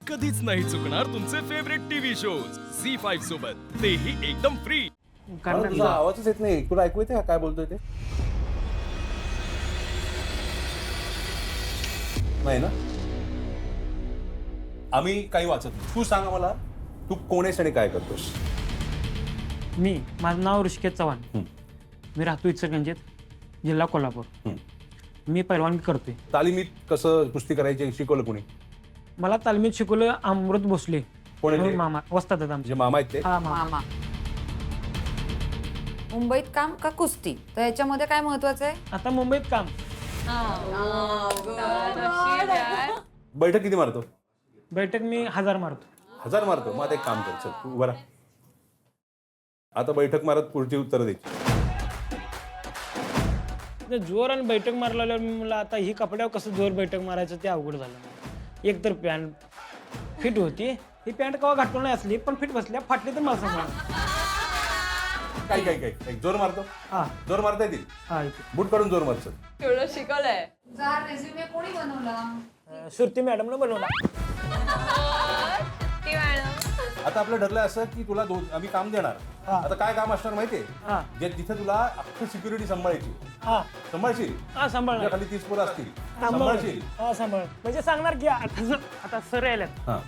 कधीच नाही चुकणार तुमचे फेवरेट टीव्ही शोज झी5 सोबत, तेही एकदम फ्री. मला तुझा आवाजच येत नाही. तुला ऐकू येते का काय बोलतोय ते? नाही ना. आम्ही काही वाचत नाही. तू सांग मला, तू कोण आहेस आणि काय करतोस? माझं नाव ऋषिकेश चव्हाण. मी राहतो इचलकरंजीत, जिल्हा कोल्हापूर. मी पैलवानगी करतोय. तालिमीत कसं कुस्ती करायची शिकवलं कोणी? मला तालमीत शिकवलं अमृत भोसले. कोण आहे ते? मामा वस्तात आहेत आमचे. जे मामा आहेत ते? हा मामा. मामा. मुंबईत काम का कुस्ती, तर याच्यामध्ये काय महत्वाचं आहे? आता मुंबईत काम. बैठक किती मारतो? बैठक मी 1000 मारतो. 1000 मारतो? मग आता एक काम कर, चल तू उभा राहा. आता बैठक मारत पुढची उत्तर द्यायची. जोर आणि बैठक मारला मला आता ही कपड्यावर कसं जोर बैठक मारायचं ते अवघड झालं. एक तर पॅन्ट फिट होती, ही पॅन्ट कवा घाटून नाही असली, पण फिट बसल्या, फाटली तर मला सांगा. काही जोर मारतो? हा जोर मारता येतील? हा इथे बूट काढून जोर मारचं. एवढं शिकवलंय. रेझ्युमे कोणी बनवला? सुरती मॅडमनं बनवला. आता आपलं ठरलंय असं की तुला आम्ही काम देणार. हा. आता काय काम असणार माहितीये? हा जे तिथे तुला अख्खी सिक्युरिटी सांभाळायची. हा सांभाळशील? हा सांभाळ तुझ्या खाली 30 पोरं असतील. सांभाळशील? हा सांभाळ. म्हणजे सांगणार की आता सर यायल्यात, हा.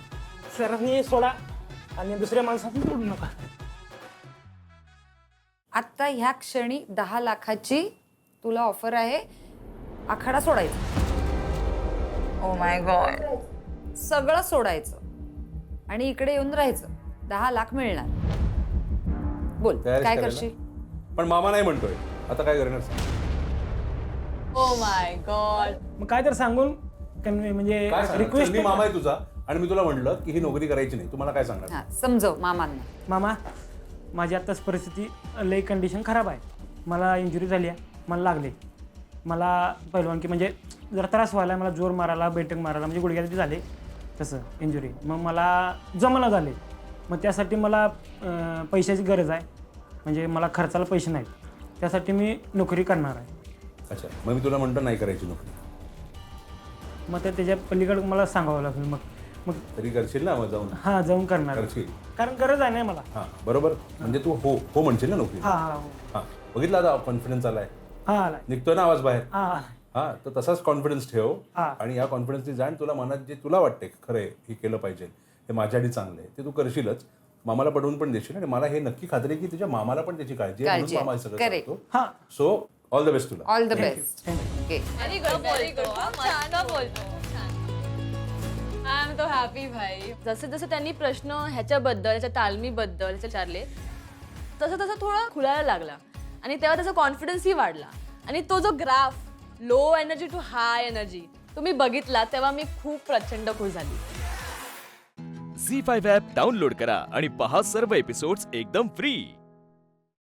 सरांनी सोडा आणि दुसऱ्या माणसांनी सोडू नका. आता ह्या क्षणी 10 लाखाची तुला ऑफर आहे. आखाडा सोडायचा, ओ माय गॉड. सगळं सोडायचं आणि इकडे येऊन राहायचं. 10 लाख मिळणार. बोल तयारीच काय करायला? करशील? पण मामा नाही म्हणतोय. आता काय करणार? Oh my God. मग काय तर सांगून म्हणजे काय सांगणार? रिक्वेस्ट. मी मामा आहे तुझा आणि मी तुला म्हणलं की ही नोकरी करायची नाही. तुम्हाला काय सांगणार? हा समजव मामांना. मामा, माझी आत्ताच परिस्थिती लई कंडिशन खराब आहे. मला इंजुरी झाली आहे, मला लागले. मला पैलवानकी म्हणजे जरा त्रास व्हायला, मला जोर मारायला, बैठक मारायला, म्हणजे गुडघ्याला झाले तसं इंजुरी. मग मला जमना झाले. मग त्यासाठी मला पैशाची गरज आहे. म्हणजे मला खर्चाला पैसे नाहीत. त्यासाठी मी नोकरी करणार आहे. अच्छा, मग मी तुला म्हणतो नाही करायची नोकरी. मग त्याच्या पलीकडे मला सांगावं लागेल. मग मग तरी करशील ना? मग जाऊन हां जाऊन करणार, करशील. कारण गरज आहे नाही मला. हा बरोबर. म्हणजे तू हो हो म्हणशील ना नोकरी? हां हां हा. बघितलं आता कॉन्फिडन्स आलाय, हां आला. निघतोय ना आवाज बाहेर. हां हा, तर तसाच कॉन्फिडन्स ठेव. हा. आणि या कॉन्फिडन्सने जाण. तुला मनात जे तुला वाटते खरंय हे केलं पाहिजे, हे माझ्यासाठी चांगलं आहे, ते तू करशीलच. मामाला पटवून पण देशील. आणि मला हे नक्की खात्री आहे की तुझ्या मामाला पण त्याची काळजी आहे, म्हणून मामा हे सगळं Correct. करतो. हां. सो ऑल द बेस्ट तुला. All the best. ओके. आणि बोलतो, छान बोलतो. आय एम तो हॅपी भाई. जसे जसे त्यांनी प्रश्न ह्याच्याबद्दल, ह्याच्या तालमीबद्दल ह्याचे विचारले, तसं तसं थोडं खुलायला लागला. आणि तेव्हा त्याचा कॉन्फिडन्सही वाढला. आणि तो जो graph low energy to high energy तुम्ही बघितला, तेव्हा मी खूप प्रचंड खुश झाली. झी5 ॲप डाउनलोड करा आणि पहा सर्व एपिसोड्स एकदम फ्री.